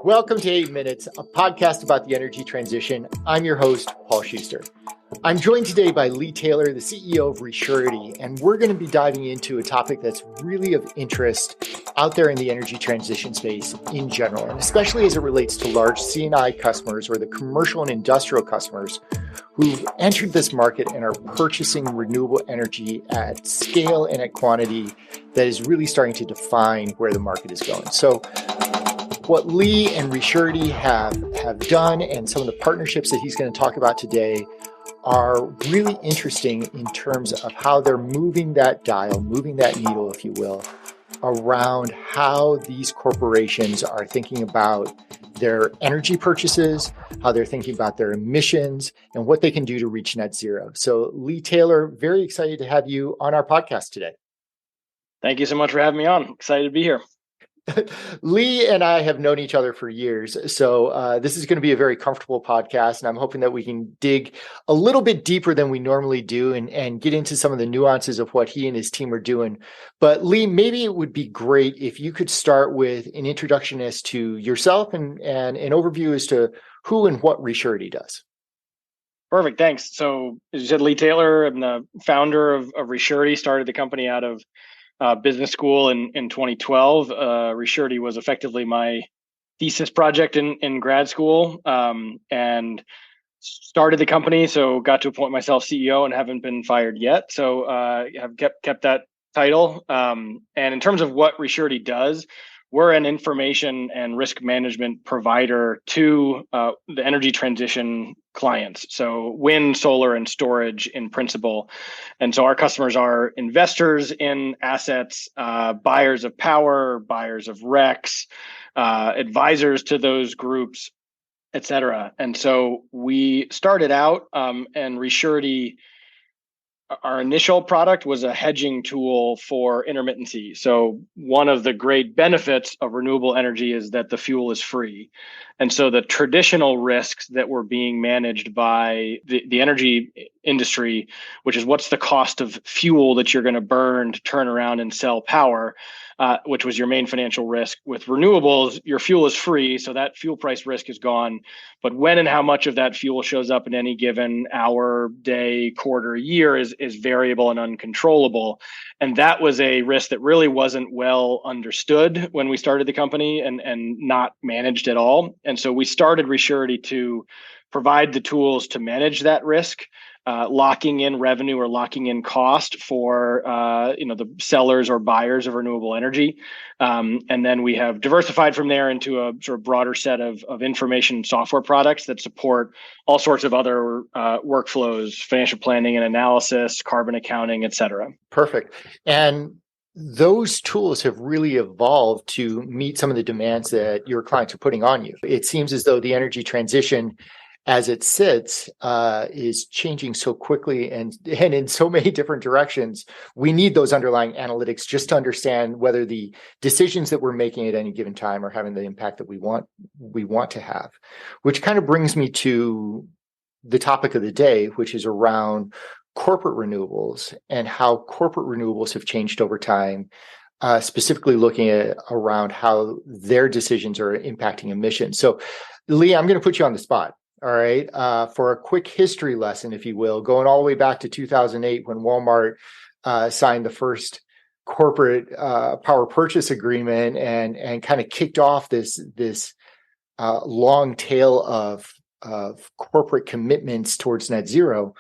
Welcome to 8 Minutes, a podcast about the energy transition. I'm your host, Paul Schuster. I'm joined today by Lee Taylor, the CEO of REsurety, and we're going to be diving into a topic that's really of interest out there in the energy transition space in general, and especially as it relates to large C&I customers or the commercial and industrial customers who've entered this market and are purchasing renewable energy at scale and at quantity that is really starting to define where the market is going. So what Lee and REsurety have done and some of the partnerships that he's going to talk about today are really interesting in terms of how they're moving that dial, moving that needle, if you will, around how these corporations are thinking about their energy purchases, how they're thinking about their emissions, and what they can do to reach net zero. So Lee Taylor, very excited to have you on our podcast today. Thank you so much for having me on. Excited to be here. Lee and I have known each other for years, so this is going to be a very comfortable podcast, and I'm hoping that we can dig a little bit deeper than we normally do and get into some of the nuances of what he and his team are doing. But Lee, maybe it would be great if you could start with an introduction as to yourself and an overview as to who and what REsurety does. Perfect, thanks. So as you said, Lee Taylor, I'm the founder of REsurety, started the company out of business school in 2012. REsurety was effectively my thesis project in grad school, and started the company. So got to appoint myself CEO and haven't been fired yet. So have kept that title. And in terms of what REsurety does, we're an information and risk management provider to the energy transition clients. So wind, solar, and storage in principle. And so our customers are investors in assets, buyers of power, buyers of RECs, advisors to those groups, et cetera. And so we started out, and REsurety, our initial product was a hedging tool for intermittency. So one of the great benefits of renewable energy is that the fuel is free. And so the traditional risks that were being managed by the energy industry, which is what's the cost of fuel that you're going to burn to turn around and sell power, which was your main financial risk. With renewables, your fuel is free, so that fuel price risk is gone. But when and how much of that fuel shows up in any given hour, day, quarter, year is variable and uncontrollable. And that was a risk that really wasn't well understood when we started the company and not managed at all. And so we started REsurety to provide the tools to manage that risk, locking in revenue or locking in cost for the sellers or buyers of renewable energy. And then we have diversified from there into a sort of broader set of information software products that support all sorts of other workflows, financial planning and analysis, carbon accounting, et cetera. Perfect. And those tools have really evolved to meet some of the demands that your clients are putting on you. It seems as though the energy transition as it sits is changing so quickly and in so many different directions. We need those underlying analytics just to understand whether the decisions that we're making at any given time are having the impact that we want to have, which kind of brings me to the topic of the day, which is around corporate renewables and how corporate renewables have changed over time, specifically looking at around how their decisions are impacting emissions. So, Lee, I'm going to put you on the spot. All right. For a quick history lesson, if you will, going all the way back to 2008 when Walmart signed the first corporate power purchase agreement and kind of kicked off this long tail of corporate commitments towards net zero.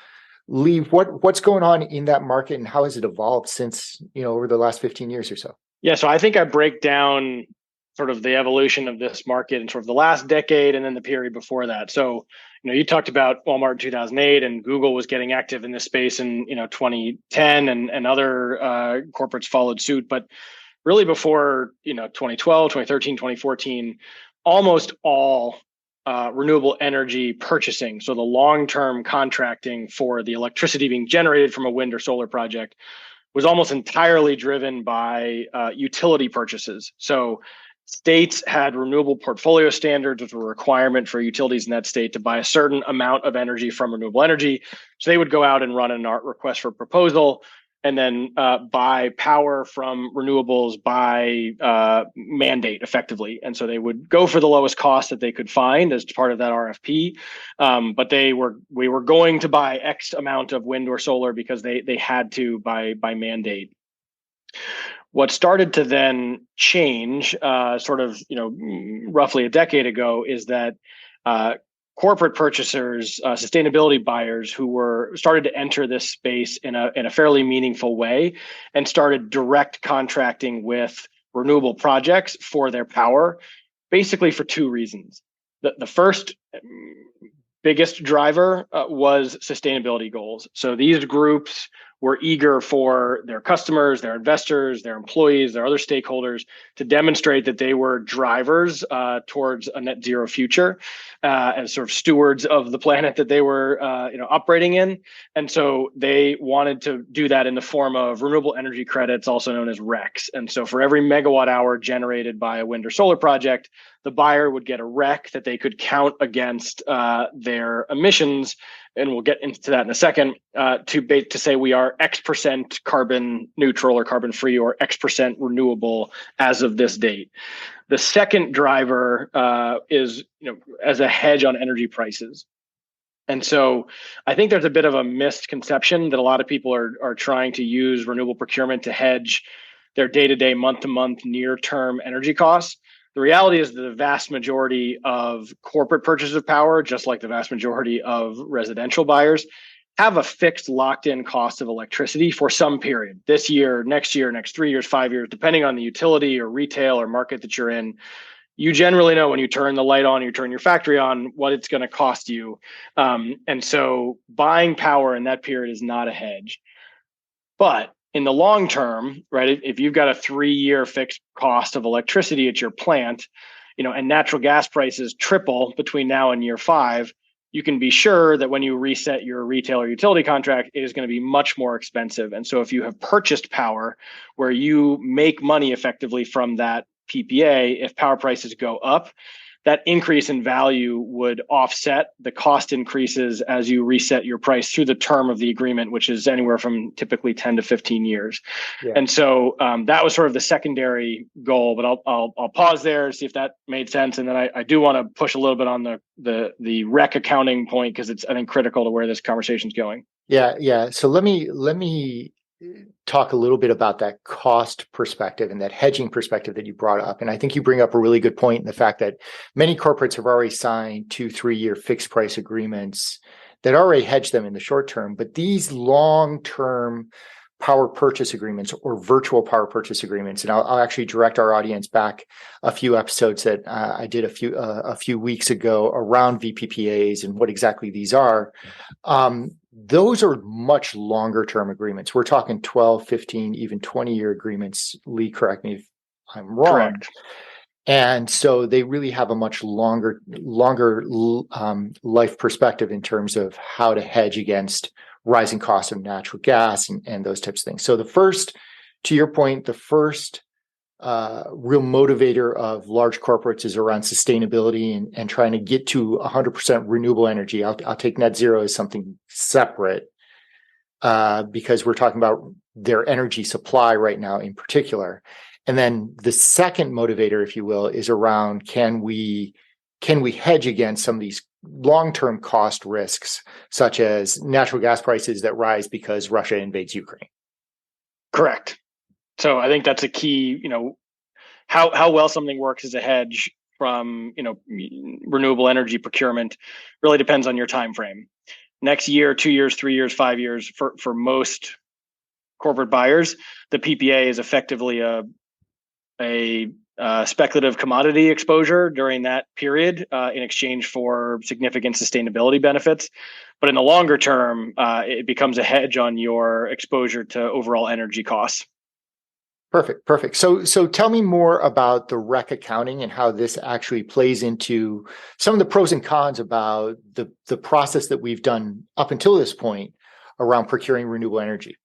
Lee, what's going on in that market and how has it evolved since, over the last 15 years or so? Yeah, so I think I break down sort of the evolution of this market in sort of the last decade and then the period before that. So, you talked about Walmart in 2008 and Google was getting active in this space in, 2010 and other corporates followed suit. But really before, 2012, 2013, 2014, almost all renewable energy purchasing, so the long-term contracting for the electricity being generated from a wind or solar project, was almost entirely driven by utility purchases. So states had renewable portfolio standards, which were a requirement for utilities in that state to buy a certain amount of energy from renewable energy. So they would go out and run a request for proposal. and then buy power from renewables by mandate effectively. And so they would go for the lowest cost that they could find as part of that RFP. But we were going to buy X amount of wind or solar because they had to by mandate. What started to then change, roughly a decade ago, is that corporate purchasers, sustainability buyers who were started to enter this space in a fairly meaningful way, and started direct contracting with renewable projects for their power, basically for two reasons. The first biggest driver was sustainability goals. So these groups were eager for their customers, their investors, their employees, their other stakeholders to demonstrate that they were drivers towards a net zero future, as sort of stewards of the planet that they were operating in. And so they wanted to do that in the form of renewable energy credits, also known as RECs. And so for every megawatt hour generated by a wind or solar project, the buyer would get a REC that they could count against their emissions, and we'll get into that in a second, to say we are X% carbon neutral or carbon free or X% renewable as of this date. The second driver is as a hedge on energy prices. And so I think there's a bit of a misconception that a lot of people are trying to use renewable procurement to hedge their day-to-day, month-to-month, near-term energy costs. The reality is that the vast majority of corporate purchases of power, just like the vast majority of residential buyers, have a fixed locked-in cost of electricity for some period. This year, next 3 years, 5 years, depending on the utility or retail or market that you're in. You generally know when you turn the light on, you turn your factory on, what it's going to cost you. And so buying power in that period is not a hedge. But in the long term, right, if you've got a 3-year fixed cost of electricity at your plant, and natural gas prices triple between now and year 5, you can be sure that when you reset your retail or utility contract, it is going to be much more expensive. And so if you have purchased power where you make money effectively from that PPA, if power prices go up, that increase in value would offset the cost increases as you reset your price through the term of the agreement, which is anywhere from typically 10 to 15 years. Yeah. And so that was sort of the secondary goal, but I'll pause there, see if that made sense. And then I do want to push a little bit on the REC accounting point, because it's, I think, critical to where this conversation is going. Yeah. So let me talk a little bit about that cost perspective and that hedging perspective that you brought up. And I think you bring up a really good point in the fact that many corporates have already signed 2-3 year fixed price agreements that already hedge them in the short term. But these long-term power purchase agreements or virtual power purchase agreements, and I'll actually direct our audience back a few episodes that I did a few weeks ago around VPPAs and what exactly these are. Those are much longer term agreements. We're talking 12, 15, even 20-year agreements. Lee, correct me if I'm wrong. Correct. And so they really have a much longer life perspective in terms of how to hedge against rising costs of natural gas and those types of things. So to your point, the first real motivator of large corporates is around sustainability and trying to get to 100% renewable energy. I'll take net zero as something separate because we're talking about their energy supply right now in particular. And then the second motivator, if you will, is around can we hedge against some of these long-term cost risks, such as natural gas prices that rise because Russia invades Ukraine. Correct. So I think that's a key, how well something works as a hedge from, renewable energy procurement really depends on your time frame. Next year, 2 years, 3 years, 5 years, for most corporate buyers, the PPA is effectively a speculative commodity exposure during that period in exchange for significant sustainability benefits. But in the longer term, it becomes a hedge on your exposure to overall energy costs. Perfect. So tell me more about the REC accounting and how this actually plays into some of the pros and cons about the process that we've done up until this point around procuring renewable energy.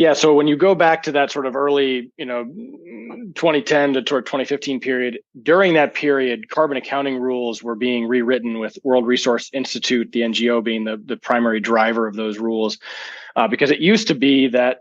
Yeah, so when you go back to that sort of early, 2010 to toward 2015 period, during that period, carbon accounting rules were being rewritten with World Resource Institute, the NGO, being the primary driver of those rules, because it used to be that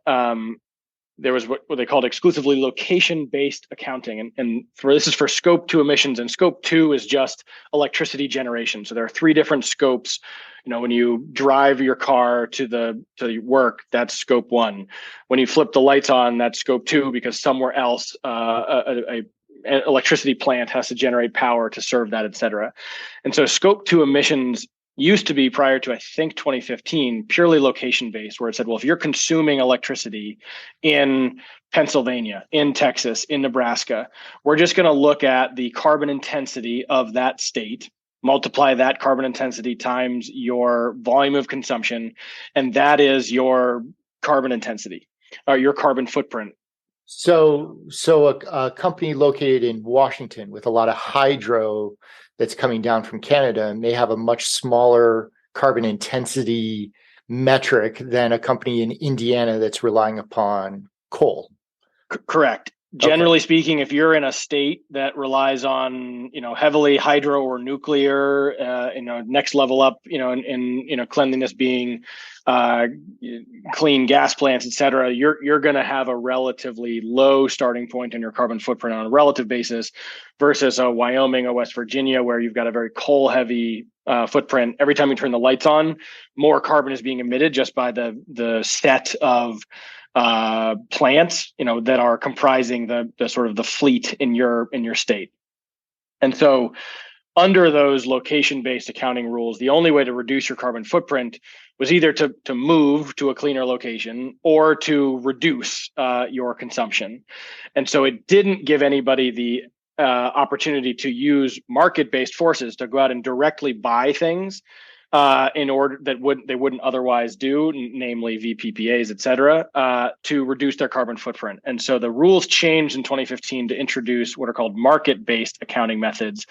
there was what they called exclusively location-based accounting, and this is for Scope 2 emissions, and Scope 2 is just electricity generation. So there are three different scopes. When you drive your car to work, that's Scope 1. When you flip the lights on, that's Scope 2, because somewhere else an electricity plant has to generate power to serve that, et cetera. And so Scope 2 emissions used to be, prior to I think 2015, purely location based, where it said, well, if you're consuming electricity in Pennsylvania, in Texas, in Nebraska, we're just going to look at the carbon intensity of that state, multiply that carbon intensity times your volume of consumption, and that is your carbon intensity or your carbon footprint. So a company located in Washington with a lot of hydro that's coming down from Canada may have a much smaller carbon intensity metric than a company in Indiana that's relying upon coal. Correct. Generally speaking, if you're in a state that relies on, heavily hydro or nuclear, next level up, in cleanliness being clean gas plants, et cetera, you're going to have a relatively low starting point in your carbon footprint on a relative basis versus a Wyoming or West Virginia, where you've got a very coal heavy footprint. Every time you turn the lights on, more carbon is being emitted just by the set of plants, that are comprising the sort of the fleet in your state. And so under those location-based accounting rules, the only way to reduce your carbon footprint was either to move to a cleaner location or to reduce your consumption. And so it didn't give anybody the opportunity to use market-based forces to go out and directly buy things in order that they wouldn't otherwise do, namely VPPAs, et cetera, to reduce their carbon footprint. And so the rules changed in 2015 to introduce what are called market-based accounting methods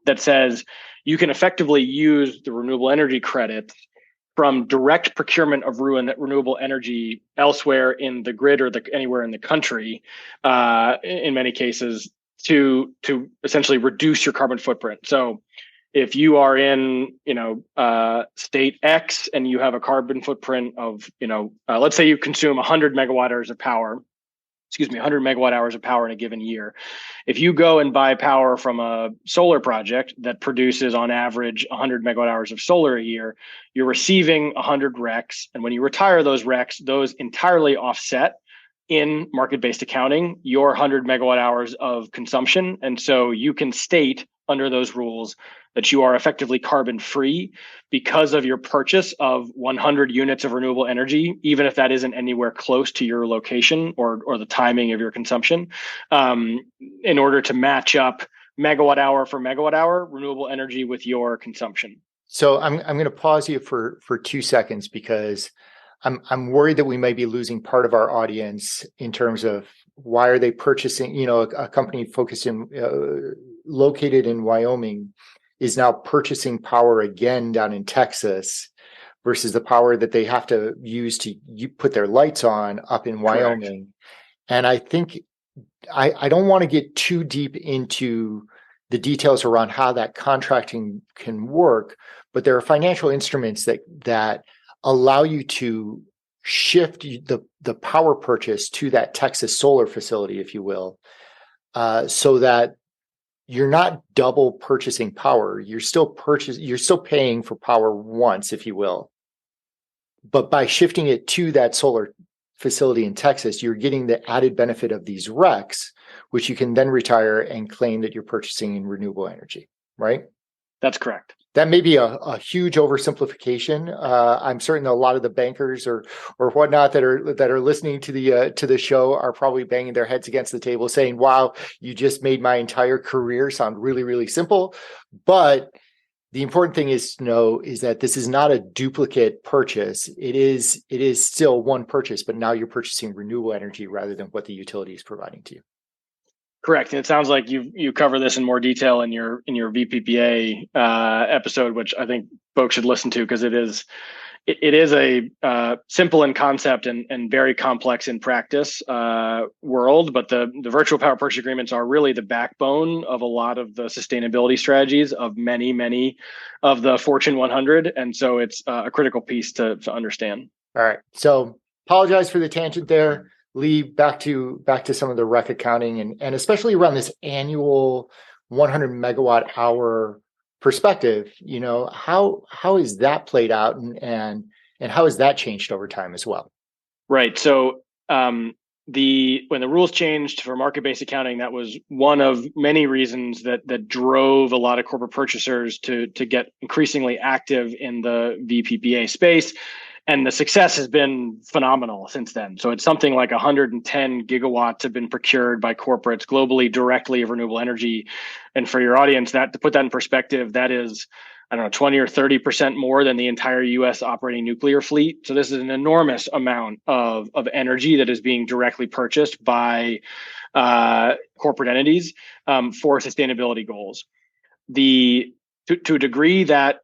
that says you can effectively use the renewable energy credit from direct procurement of renewable energy elsewhere in the grid or anywhere in the country, in many cases, to essentially reduce your carbon footprint. So if you are in, state X and you have a carbon footprint of, let's say you consume 100 megawatt hours of power, 100 megawatt hours of power in a given year. If you go and buy power from a solar project that produces on average 100 megawatt hours of solar a year, you're receiving 100 RECs. And when you retire those RECs, those entirely offset in market-based accounting your 100 megawatt hours of consumption. And so you can state under those rules that you are effectively carbon free because of your purchase of 100 units of renewable energy, even if that isn't anywhere close to your location or the timing of your consumption, in order to match up megawatt hour for megawatt hour renewable energy with your consumption. So I'm going to pause you for 2 seconds, because I'm worried that we may be losing part of our audience in terms of why are they purchasing, a company focused in located in Wyoming is now purchasing power again down in Texas versus the power that they have to use to put their lights on up in Wyoming. Correct. And I think I don't want to get too deep into the details around how that contracting can work, but there are financial instruments that allow you to shift the power purchase to that Texas solar facility, if you will, so that you're not double purchasing power. You're still paying for power once, if you will. But by shifting it to that solar facility in Texas, you're getting the added benefit of these RECs, which you can then retire and claim that you're purchasing in renewable energy, right? That's correct. That may be a huge oversimplification. I'm certain a lot of the bankers or whatnot that are listening to the show are probably banging their heads against the table, saying, "Wow, you just made my entire career sound really, really simple." But the important thing is to know is that this is not a duplicate purchase. It is still one purchase, but now you're purchasing renewable energy rather than what the utility is providing to you. Correct. And it sounds like you cover this in more detail in your VPPA episode, which I think folks should listen to, because it it is a simple in concept and very complex in practice world, but the virtual power purchase agreements are really the backbone of a lot of the sustainability strategies of many of the Fortune 100, and so it's a critical piece to understand. All right, so apologize for the tangent there, Lee. Back to some of the REC accounting and especially around this annual 100 megawatt hour perspective. How is that played out and how has that changed over time as well? Right. So when the rules changed for market-based accounting, that was one of many reasons that drove a lot of corporate purchasers to get increasingly active in the VPPA space. And the success has been phenomenal since then. So it's something like 110 gigawatts have been procured by corporates globally directly of renewable energy. And for your audience, that to put that in perspective, that is, I don't know, 20 or 30% more than the entire US operating nuclear fleet. So this is an enormous amount of energy that is being directly purchased by corporate entities for sustainability goals. To a degree, that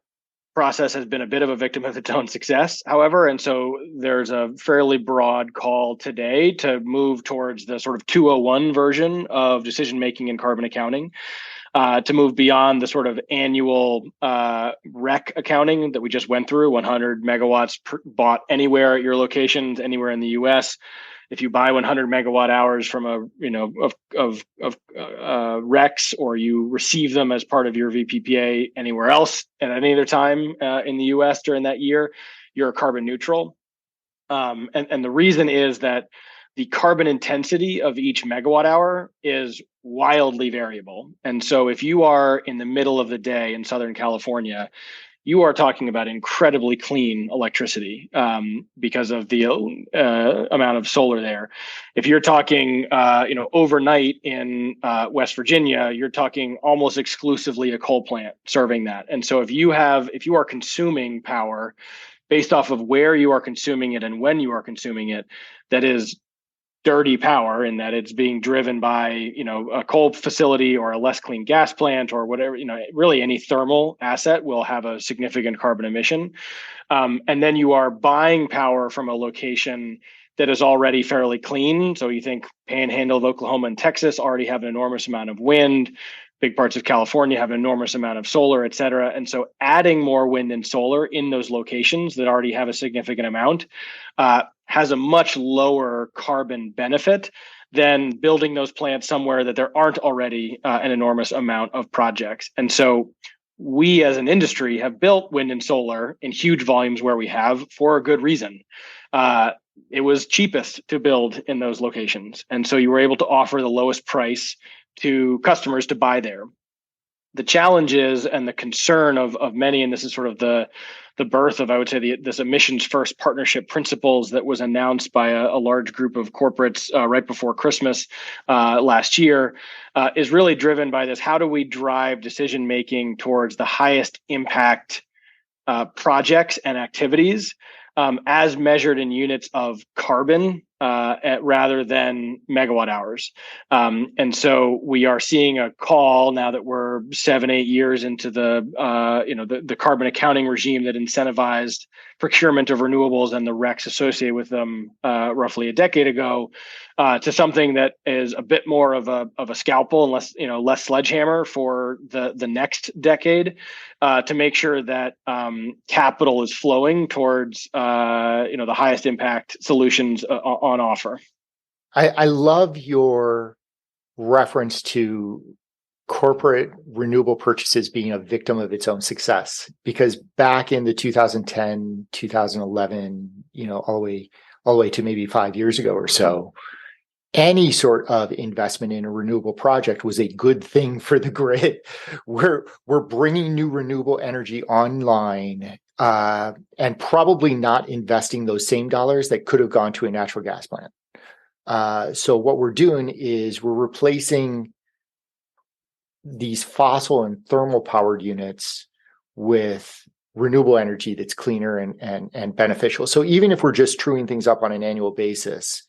process has been a bit of a victim of its own success, however, and so there's a fairly broad call today to move towards the sort of 201 version of decision making and carbon accounting, to move beyond the sort of annual REC accounting that we just went through, 100 megawatts bought anywhere at your locations, anywhere in the US. If you buy 100 megawatt hours from of RECs, or you receive them as part of your VPPA anywhere else at any other time in the US during that year, you're carbon neutral. And the reason is that the carbon intensity of each megawatt hour is wildly variable. And so if you are in the middle of the day in Southern California, you are talking about incredibly clean electricity because of the amount of solar there. If you're talking, overnight in West Virginia, you're talking almost exclusively a coal plant serving that. And so if you are consuming power based off of where you are consuming it and when you are consuming it, that is dirty power in that it's being driven by a coal facility or a less clean gas plant or whatever, really any thermal asset will have a significant carbon emission, and then you are buying power from a location that is already fairly clean. So you think Panhandle of Oklahoma and Texas already have an enormous amount of wind, big parts of California have an enormous amount of solar, et cetera. And so adding more wind and solar in those locations that already have a significant amount has a much lower carbon benefit than building those plants somewhere that there aren't already an enormous amount of projects. And so we as an industry have built wind and solar in huge volumes where we have, for a good reason. It was cheapest to build in those locations. And so you were able to offer the lowest price to customers to buy there. The challenges and the concern of many, and this is sort of the birth of, I would say, this emissions first partnership principles that was announced by a large group of corporates right before Christmas last year, is really driven by this: how do we drive decision making towards the highest impact projects and activities as measured in units of carbon rather than megawatt hours. And so we are seeing a call now that we're 7-8 years into the carbon accounting regime that incentivized procurement of renewables and the RECs associated with them roughly a decade ago, to something that is a bit more of a scalpel and less sledgehammer for the next decade, to make sure that capital is flowing towards the highest impact solutions on offer. I love your reference to corporate renewable purchases being a victim of its own success, because back in the 2010, 2011, all the way to maybe 5 years ago or so, any sort of investment in a renewable project was a good thing for the grid. We're bringing new renewable energy online, and probably not investing those same dollars that could have gone to a natural gas plant. So what we're doing is we're replacing these fossil and thermal powered units with renewable energy that's cleaner and beneficial. So even if we're just truing things up on an annual basis,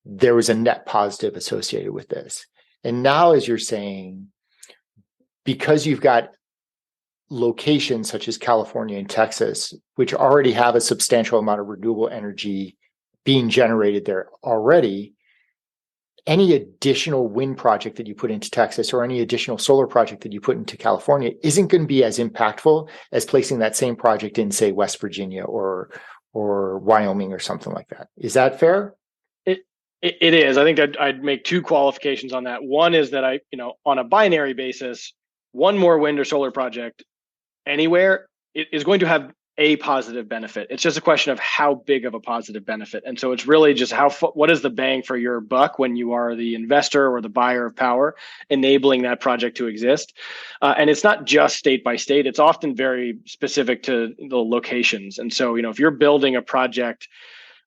there was a net positive associated with this. And now, as you're saying, because you've got locations such as California and Texas, which already have a substantial amount of renewable energy being generated there already, any additional wind project that you put into Texas or any additional solar project that you put into California isn't going to be as impactful as placing that same project in, say, West Virginia or Wyoming or something like that. Is that fair? It is. I think I'd make two qualifications on that. One is that on a binary basis, one more wind or solar project anywhere, it is going to have a positive benefit. It's just a question of how big of a positive benefit. And so it's really just what is the bang for your buck when you are the investor or the buyer of power, enabling that project to exist. And it's not just state by state. It's often very specific to the locations. And so, if you're building a project,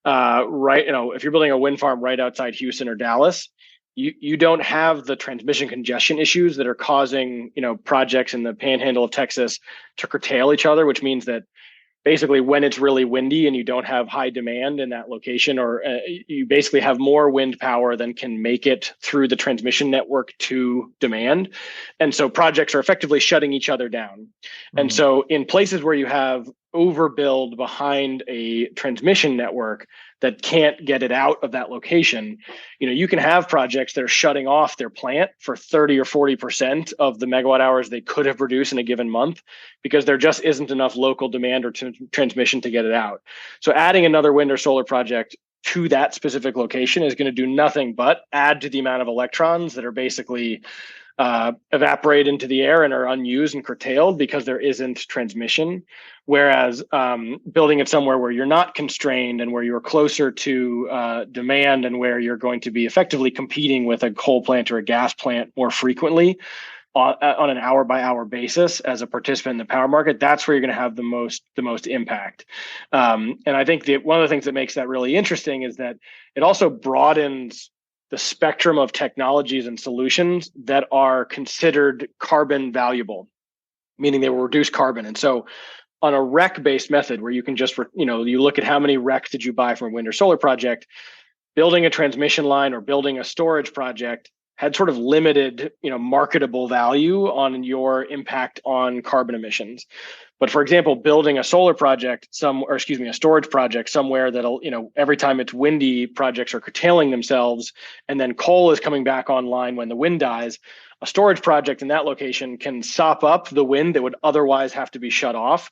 if you're building a wind farm right outside Houston or Dallas, you don't have the transmission congestion issues that are causing, projects in the panhandle of Texas to curtail each other, which means that basically when it's really windy and you don't have high demand in that location, or you basically have more wind power than can make it through the transmission network to demand. And so projects are effectively shutting each other down. Mm-hmm. And so in places where you have overbuild behind a transmission network that can't get it out of that location, you can have projects that are shutting off their plant for 30 or 40% of the megawatt hours they could have produced in a given month because there just isn't enough local demand or transmission to get it out. So adding another wind or solar project to that specific location is going to do nothing but add to the amount of electrons that are basically evaporate into the air and are unused and curtailed because there isn't transmission. Whereas building it somewhere where you're not constrained and where you're closer to demand and where you're going to be effectively competing with a coal plant or a gas plant more frequently on an hour by hour basis as a participant in the power market, that's where you're going to have the most impact. And I think one of the things that makes that really interesting is that it also broadens the spectrum of technologies and solutions that are considered carbon valuable, meaning they will reduce carbon. And so on a REC-based method where you can just, you look at how many RECs did you buy from a wind or solar project, building a transmission line or building a storage project had sort of limited, marketable value on your impact on carbon emissions. But for example, building a solar project, a storage project somewhere that'll, every time it's windy, projects are curtailing themselves, and then coal is coming back online when the wind dies. A storage project in that location can sop up the wind that would otherwise have to be shut off,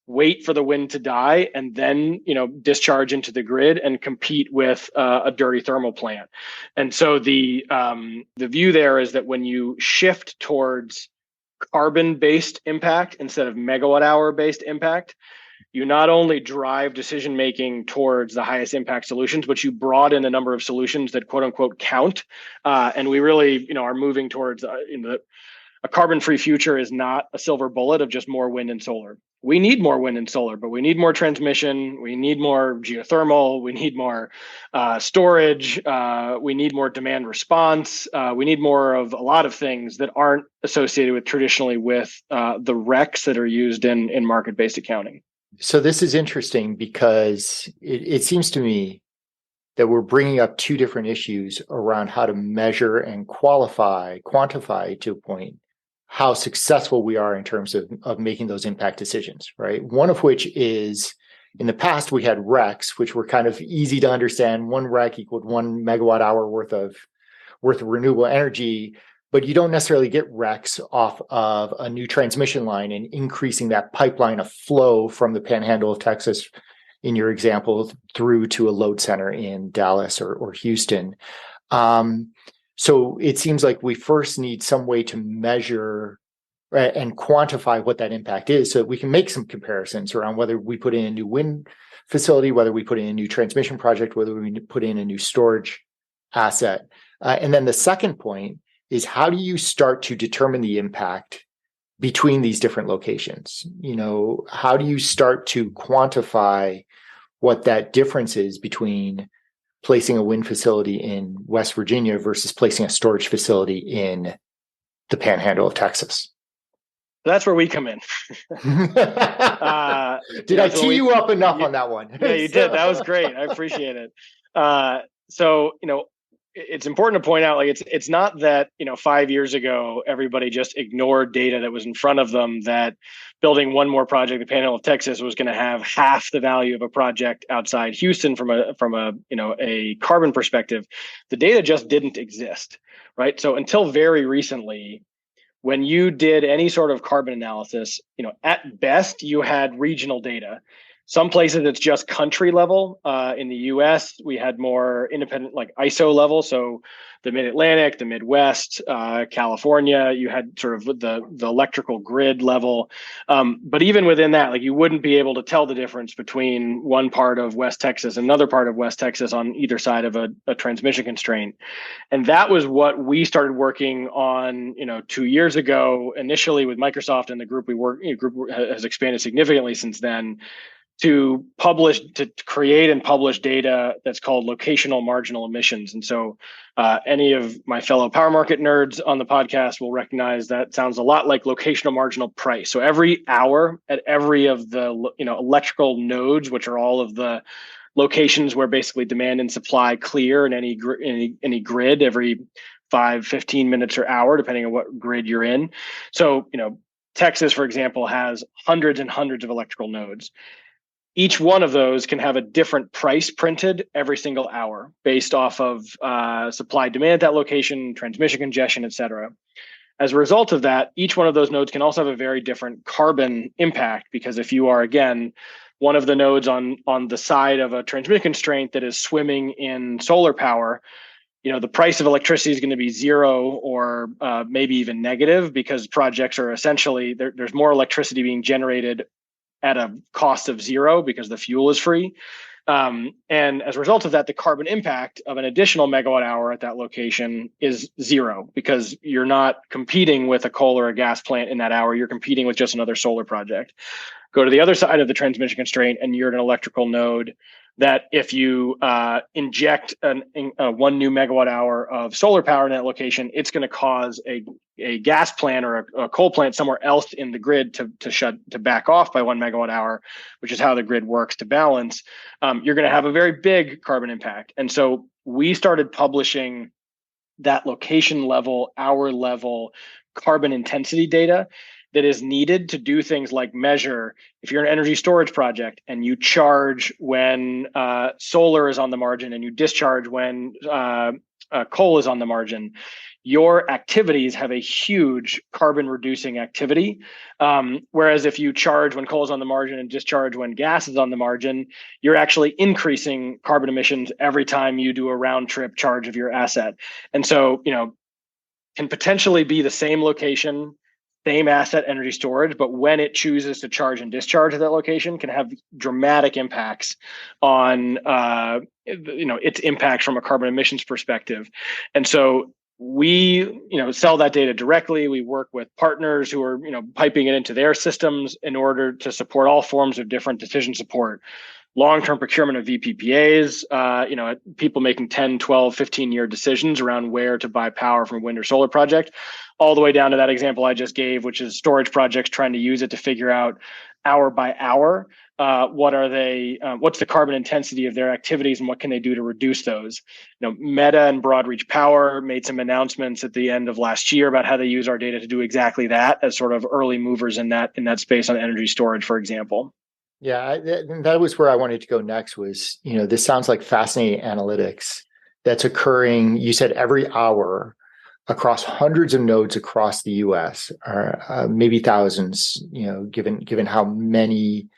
wait for the wind to die, and then, discharge into the grid and compete with a dirty thermal plant. And so the view there is that when you shift towards carbon-based impact instead of megawatt-hour-based impact, you not only drive decision-making towards the highest impact solutions, but you broaden the number of solutions that quote-unquote count. And we really, are moving towards a carbon-free future is not a silver bullet of just more wind and solar. We need more wind and solar, but we need more transmission. We need more geothermal. We need more storage. We need more demand response. We need more of a lot of things that aren't associated with traditionally with the RECs that are used in market-based accounting. So this is interesting because it seems to me that we're bringing up two different issues around how to measure and quantify to a point, how successful we are in terms of making those impact decisions, right? One of which is, in the past, we had RECs, which were kind of easy to understand. One REC equaled 1 megawatt hour worth of renewable energy, but you don't necessarily get RECs off of a new transmission line and increasing that pipeline of flow from the panhandle of Texas, in your example, through to a load center in Dallas or Houston. So it seems like we first need some way to measure and quantify what that impact is so that we can make some comparisons around whether we put in a new wind facility, whether we put in a new transmission project, whether we put in a new storage asset. And then the second point is, how do you start to determine the impact between these different locations? How do you start to quantify what that difference is between placing a wind facility in West Virginia versus placing a storage facility in the panhandle of Texas? That's where we come in. Did I tee you up enough on that one? Yeah, you did. That was great. I appreciate it. So, it's important to point out, like, it's not that, 5 years ago everybody just ignored data that was in front of them, that building one more project, the Panhandle of Texas, was going to have half the value of a project outside Houston from a a carbon perspective. The data just didn't exist, right? So until very recently, when you did any sort of carbon analysis, at best you had regional data. Some places it's just country level. In the U.S., we had more independent, like ISO level. So the Mid-Atlantic, the Midwest, California, you had sort of the electrical grid level. But even within that, like, you wouldn't be able to tell the difference between one part of West Texas and another part of West Texas on either side of a transmission constraint. And that was what we started working on, 2 years ago, initially with Microsoft, and the group group has expanded significantly since then, to create and publish data that's called locational marginal emissions. And so any of my fellow power market nerds on the podcast will recognize that sounds a lot like locational marginal price. So every hour at every of the electrical nodes, which are all of the locations where basically demand and supply clear in any grid, every 5-15 minutes or hour, depending on what grid you're in. So, Texas, for example, has hundreds and hundreds of electrical nodes. Each one of those can have a different price printed every single hour based off of supply demand at that location, transmission congestion, et cetera. As a result of that, each one of those nodes can also have a very different carbon impact, because if you are, again, one of the nodes on the side of a transmission constraint that is swimming in solar power, the price of electricity is going to be zero, or maybe even negative, because projects are essentially, there's more electricity being generated at a cost of zero because the fuel is free. And as a result of that, the carbon impact of an additional megawatt hour at that location is zero, because you're not competing with a coal or a gas plant in that hour. You're competing with just another solar project. Go to the other side of the transmission constraint, and you're at an electrical node that, if you inject one new megawatt hour of solar power in that location, it's going to cause a gas plant or a coal plant somewhere else in the grid to back off by 1 megawatt hour, which is how the grid works to balance. You're going to have a very big carbon impact. And so we started publishing that location level, hour level carbon intensity data that is needed to do things like measure, if you're an energy storage project and you charge when solar is on the margin and you discharge when coal is on the margin, your activities have a huge carbon reducing activity. Whereas if you charge when coal is on the margin and discharge when gas is on the margin, you're actually increasing carbon emissions every time you do a round trip charge of your asset. And so, can potentially be the same location, same asset, energy storage, but when it chooses to charge and discharge at that location, can have dramatic impacts on its impacts from a carbon emissions perspective. And so we sell that data directly. We work with partners who are piping it into their systems in order to support all forms of different decision support. Long-term procurement of VPPAs, people making 10, 12, 15-year decisions around where to buy power from a wind or solar project, all the way down to that example I just gave, which is storage projects trying to use it to figure out hour by hour, what's the carbon intensity of their activities and what can they do to reduce those. Meta and Broadreach Power made some announcements at the end of last year about how they use our data to do exactly that, as sort of early movers in that space on energy storage, for example. Yeah, that was where I wanted to go next. Was, this sounds like fascinating analytics that's occurring, you said, every hour across hundreds of nodes across the US, or maybe thousands, given how many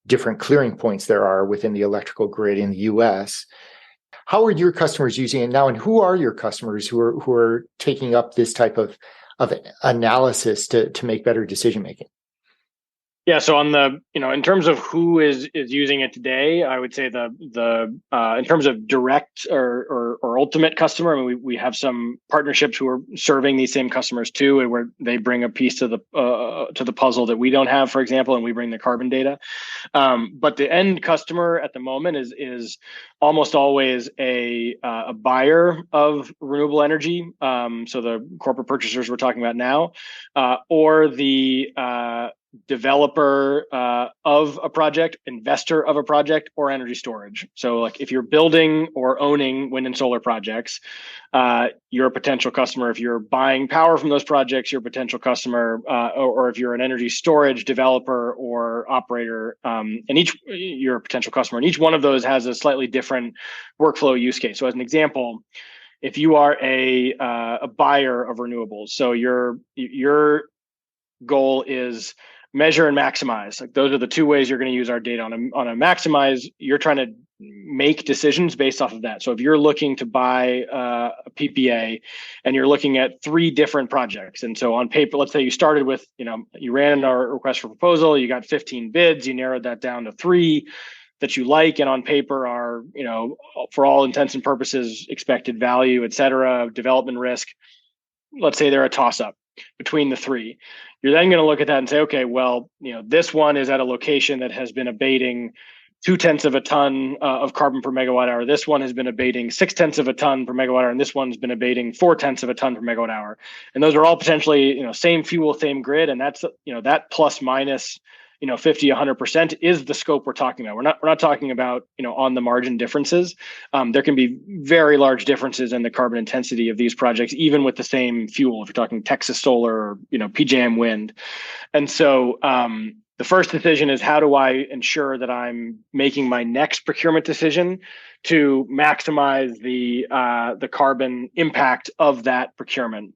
different clearing points there are within the electrical grid in the US. How are your customers using it now, and who are your customers who are taking up this type of analysis to make better decision making? Yeah, so on the in terms of who is using it today, I would say the in terms of direct or ultimate customer, I mean, we have some partnerships who are serving these same customers too, and where they bring a piece to the puzzle that we don't have, for example, and we bring the carbon data. But the end customer at the moment is almost always a buyer of renewable energy. So the corporate purchasers we're talking about now, or the developer of a project, investor of a project, or energy storage. So like if you're building or owning wind and solar projects, you're a potential customer. If you're buying power from those projects, you're a potential customer, or if you're an energy storage developer or operator, and you're a potential customer. And each one of those has a slightly different workflow use case. So as an example, if you are a buyer of renewables, so your goal is measure and maximize. Like those are the two ways you're going to use our data. On a maximize, you're trying to make decisions based off of that. So if you're looking to buy a PPA and you're looking at 3 different projects, and so on paper, let's say you started with, you ran our request for proposal, you got 15 bids, you narrowed that down to 3 that you like, and on paper are, for all intents and purposes, expected value, et cetera, development risk. Let's say they're a toss up between the 3. You're then going to look at that and say, okay, well, this one is at a location that has been abating 0.2 of a ton of carbon per megawatt hour. This one has been abating 0.6 of a ton per megawatt hour, and this one's been abating 0.4 of a ton per megawatt hour. And those are all potentially, same fuel, same grid, and that's, that plus minus 50, 100% is the scope we're talking about. We're not talking about, on the margin differences. There can be very large differences in the carbon intensity of these projects, even with the same fuel, if you're talking Texas solar or, PJM wind. And so the first decision is, how do I ensure that I'm making my next procurement decision to maximize the carbon impact of that procurement?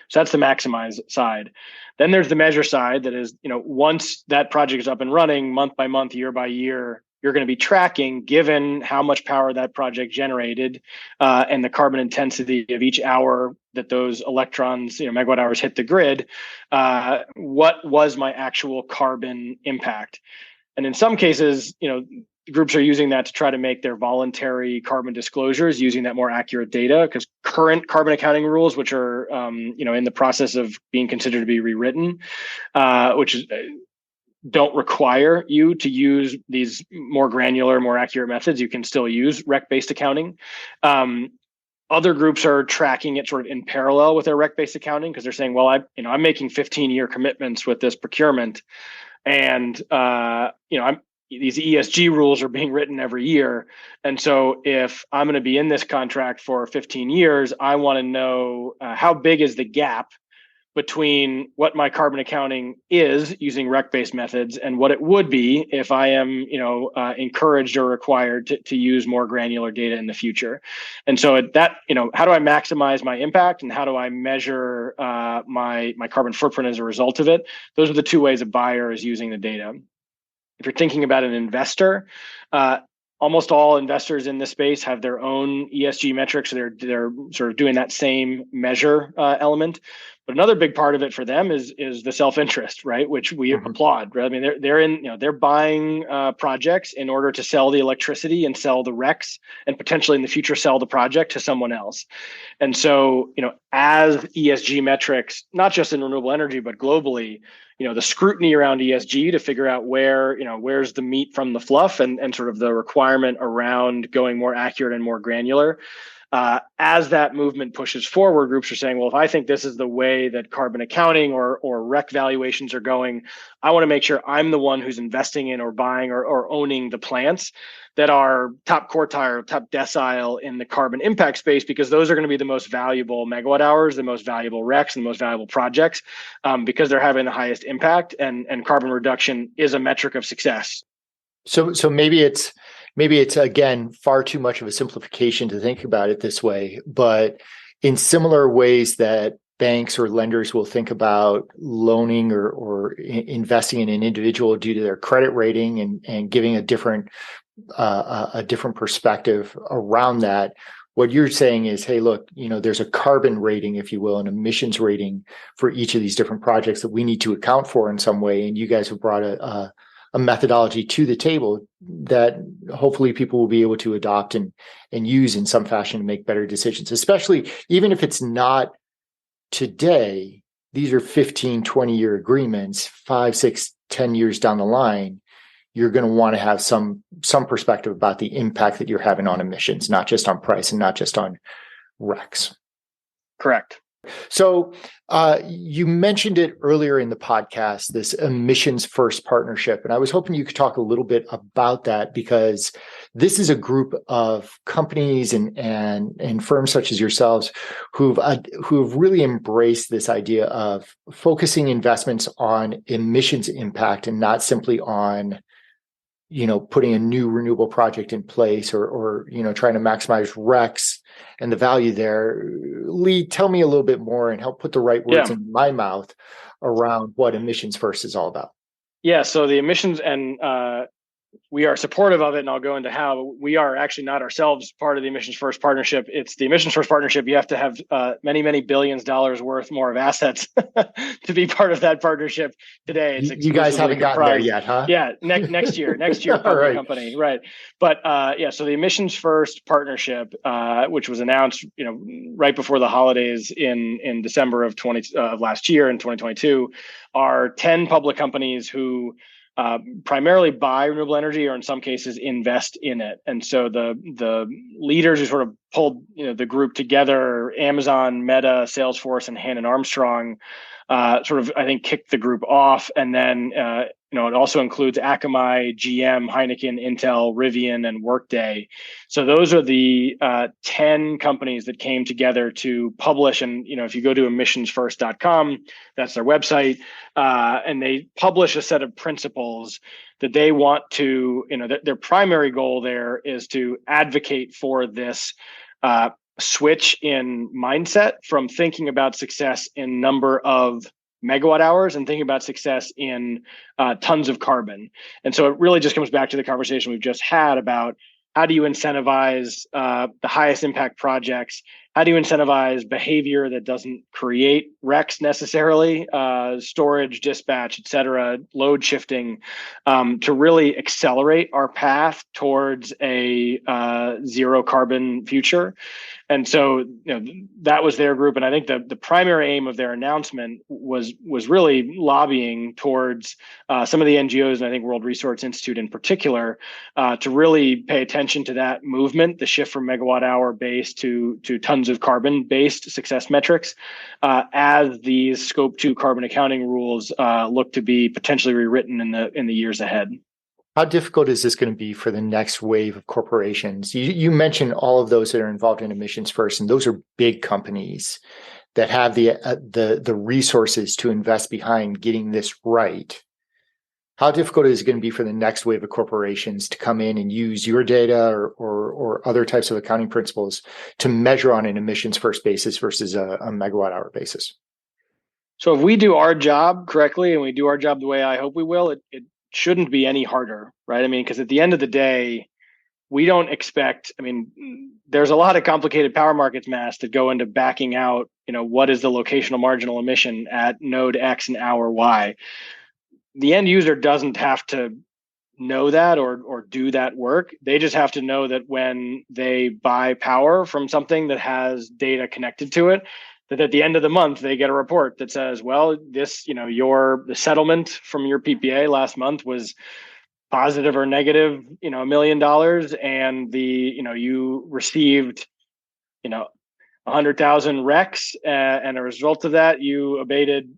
So that's the maximize side. Then there's the measure side, that is, once that project is up and running, month by month, year by year, you're going to be tracking, given how much power that project generated and the carbon intensity of each hour that those electrons, megawatt hours hit the grid, what was my actual carbon impact? And in some cases, groups are using that to try to make their voluntary carbon disclosures using that more accurate data, because current carbon accounting rules, which are in the process of being considered to be rewritten, don't require you to use these more granular, more accurate methods. You can still use REC-based accounting. Other groups are tracking it sort of in parallel with their REC-based accounting, because they're saying, well, I'm making 15-year commitments with this procurement, and these ESG rules are being written every year. And so if I'm going to be in this contract for 15 years, I want to know how big is the gap between what my carbon accounting is using REC-based methods and what it would be if I am, encouraged or required to use more granular data in the future. And so that, how do I maximize my impact, and how do I measure my carbon footprint as a result of it? Those are the 2 ways a buyer is using the data. If you're thinking about an investor, almost all investors in this space have their own ESG metrics. So they're sort of doing that same measure element. But another big part of it for them is the self-interest, right? Which we applaud. Right? I mean, they're buying projects in order to sell the electricity and sell the RECs, and potentially in the future sell the project to someone else. And so, as ESG metrics, not just in renewable energy but globally, the scrutiny around ESG to figure out where's the meat from the fluff, and sort of the requirement around going more accurate and more granular. As that movement pushes forward, groups are saying, well, if I think this is the way that carbon accounting or REC valuations are going, I want to make sure I'm the one who's investing in or buying or owning the plants that are top quartile, top decile in the carbon impact space, because those are going to be the most valuable megawatt hours, the most valuable RECs, and the most valuable projects, because they're having the highest impact, and carbon reduction is a metric of success. So maybe it's again far too much of a simplification to think about it this way, but in similar ways that banks or lenders will think about loaning or investing in an individual due to their credit rating and giving a different perspective around that. What you're saying is, hey, look, there's a carbon rating, if you will, an emissions rating for each of these different projects that we need to account for in some way. And you guys have brought a methodology to the table that hopefully people will be able to adopt and use in some fashion to make better decisions, especially even if it's not today. These are 15, 20-year agreements, 5, 6, 10 years down the line. You're going to want to have some perspective about the impact that you're having on emissions, not just on price and not just on RECs. Correct. So you mentioned it earlier in the podcast, this emissions first partnership. And I was hoping you could talk a little bit about that, because this is a group of companies and firms such as yourselves who've really embraced this idea of focusing investments on emissions impact and not simply on putting a new renewable project in place or trying to maximize RECs and the value there. Lee, tell me a little bit more and help put the right words in my mouth around what emissions first is all about. Yeah, so the emissions, and we are supportive of it, and I'll go into how. We are actually not ourselves part of the Emissions First Partnership. It's the Emissions First Partnership. You have to have many, many billions of dollars worth more of assets to be part of that partnership today. It's you guys haven't gotten there yet, huh? Yeah, next year, partner right. company, right? But so the Emissions First Partnership, which was announced, right before the holidays in December of last year in 2022, are 10 public companies who primarily buy renewable energy, or in some cases invest in it. And so the leaders who sort of pulled the group together, Amazon, Meta, Salesforce, and Hannon Armstrong, sort of, I think, kicked the group off. And then it also includes Akamai, GM, Heineken, Intel, Rivian, and Workday. So those are the 10 companies that came together to publish. And if you go to emissionsfirst.com, that's their website, and they publish a set of principles that they want to, their primary goal there is to advocate for this switch in mindset from thinking about success in number of megawatt hours and thinking about success in tons of carbon. And so it really just comes back to the conversation we've just had about how do you incentivize the highest impact projects? How do you incentivize behavior that doesn't create RECs necessarily, storage, dispatch, et cetera, load shifting, to really accelerate our path towards a zero carbon future? And so, that was their group, and I think the primary aim of their announcement was really lobbying towards some of the NGOs, and I think World Resource Institute in particular, to really pay attention to that movement, the shift from megawatt hour based to tons of carbon based success metrics, as these Scope 2 carbon accounting rules look to be potentially rewritten in the years ahead. How difficult is this going to be for the next wave of corporations? You mentioned all of those that are involved in emissions first, and those are big companies that have the resources to invest behind getting this right. How difficult is it going to be for the next wave of corporations to come in and use your data or other types of accounting principles to measure on an emissions first basis versus a megawatt hour basis? So if we do our job correctly and we do our job the way I hope we will, it shouldn't be any harder, right? I mean, because at the end of the day, we don't expect, there's a lot of complicated power markets math that go into backing out, what is the locational marginal emission at node X and hour Y. The end user doesn't have to know that or do that work. They just have to know that when they buy power from something that has data connected to it, that at the end of the month, they get a report that says, well, this, the settlement from your PPA last month was positive or negative, $1 million. And you received, 100,000 RECs. And a result of that, you abated,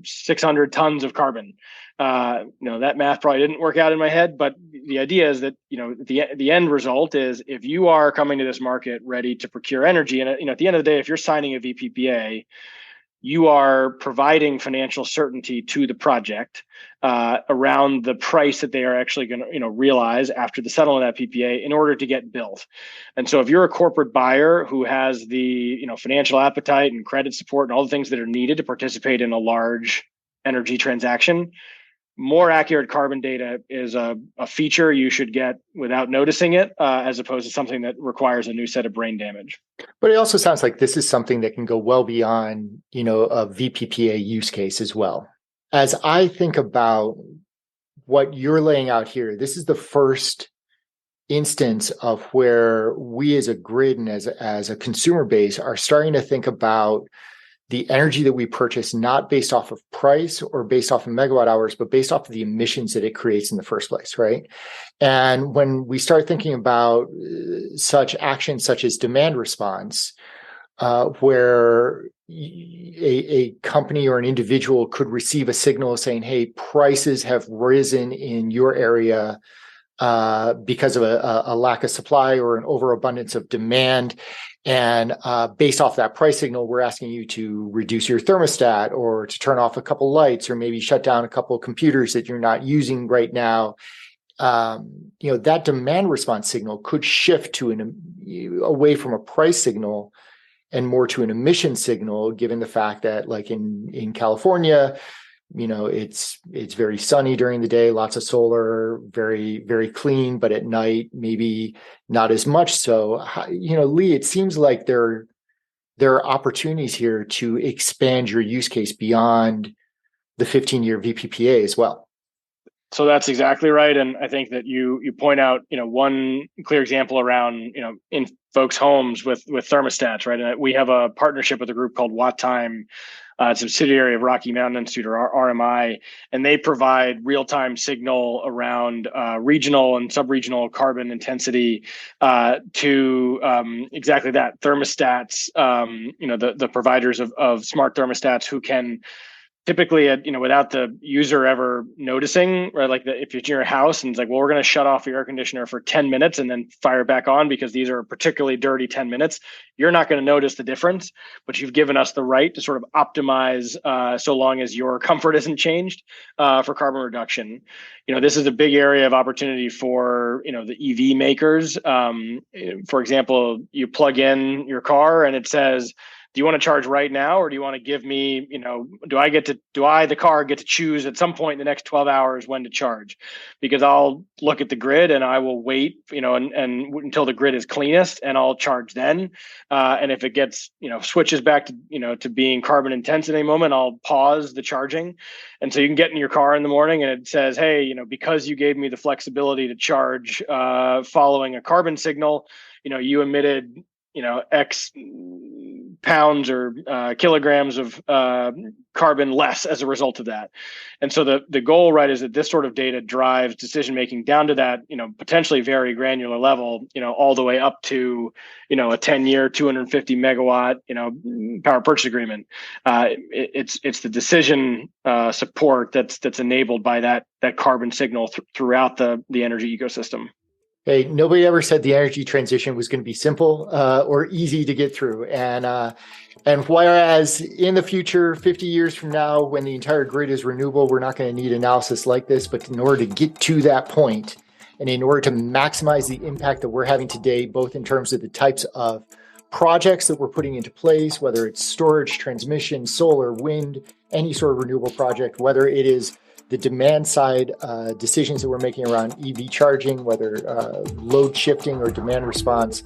600 tons of carbon. That math probably didn't work out in my head, but the idea is that, the end result is if you are coming to this market ready to procure energy, and, at the end of the day, if you're signing a VPPA, you are providing financial certainty to the project around the price that they are actually going to, realize after the settlement of that PPA in order to get built. And so if you're a corporate buyer who has the, financial appetite and credit support and all the things that are needed to participate in a large energy transaction, more accurate carbon data is a feature you should get without noticing it, as opposed to something that requires a new set of brain damage. But it also sounds like this is something that can go well beyond, a VPPA use case as well. As I think about what you're laying out here, this is the first instance of where we as a grid and as a consumer base are starting to think about the energy that we purchase, not based off of price or based off of megawatt hours, but based off of the emissions that it creates in the first place, right? And when we start thinking about such actions such as demand response, where a company or an individual could receive a signal saying, hey, prices have risen in your area because of a lack of supply or an overabundance of demand. And based off that price signal, we're asking you to reduce your thermostat or to turn off a couple lights or maybe shut down a couple of computers that you're not using right now. That demand response signal could shift to away from a price signal and more to an emission signal, given the fact that, like in California, it's very sunny during the day, lots of solar, very, very clean, but at night, maybe not as much so. Lee, it seems like there are opportunities here to expand your use case beyond the 15-year VPPA as well. So that's exactly right. And I think that you point out, one clear example around, in folks' homes with thermostats, right? And we have a partnership with a group called Watt Time. It's a subsidiary of Rocky Mountain Institute, or RMI, and they provide real-time signal around regional and sub-regional carbon intensity to exactly that. Thermostats, the providers of smart thermostats who can typically, without the user ever noticing, right? Like if it's your house and it's like, well, we're going to shut off your air conditioner for 10 minutes and then fire it back on because these are particularly dirty 10 minutes. You're not going to notice the difference, but you've given us the right to sort of optimize so long as your comfort isn't changed for carbon reduction. This is a big area of opportunity for, the EV makers. For example, you plug in your car and it says, do you want to charge right now, or do you want to give me, do I, the car, get to choose at some point in the next 12 hours when to charge? Because I'll look at the grid and I will wait, and until the grid is cleanest, and I'll charge then. And if it gets, switches back to, to being carbon intense at any moment, I'll pause the charging. And so you can get in your car in the morning and it says, hey, because you gave me the flexibility to charge following a carbon signal, you emitted, X pounds or kilograms of carbon less as a result of that. And so the goal, right, is that this sort of data drives decision making down to that, potentially very granular level, all the way up to, a 10-year, 250 megawatt, power purchase agreement. It's the decision support that's enabled by that carbon signal throughout the energy ecosystem. Hey, nobody ever said the energy transition was going to be simple or easy to get through. And whereas in the future, 50 years from now, when the entire grid is renewable, we're not going to need analysis like this. But in order to get to that point, and in order to maximize the impact that we're having today, both in terms of the types of projects that we're putting into place, whether it's storage, transmission, solar, wind, any sort of renewable project, whether it is the demand side decisions that we're making around EV charging, whether load shifting or demand response.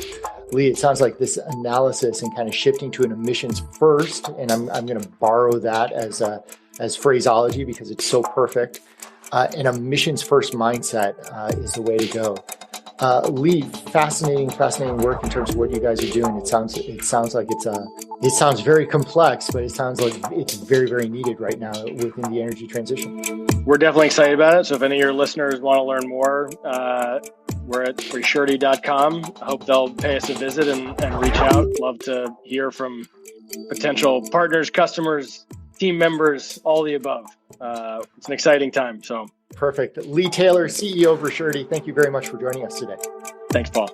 Lee, it sounds like this analysis and kind of shifting to an emissions first, and I'm going to borrow that as phraseology because it's so perfect. An emissions first mindset is the way to go. Lee, fascinating work in terms of what you guys are doing. It sounds like it sounds very complex, but it sounds like it's very, very needed right now within the energy transition. We're definitely excited about it. So if any of your listeners want to learn more, we're at REsurety.com. I hope they'll pay us a visit and reach out. Love to hear from potential partners, customers, team members, all the above. It's an exciting time. So perfect. Lee Taylor, CEO of REsurety, thank you very much for joining us today. Thanks, Paul.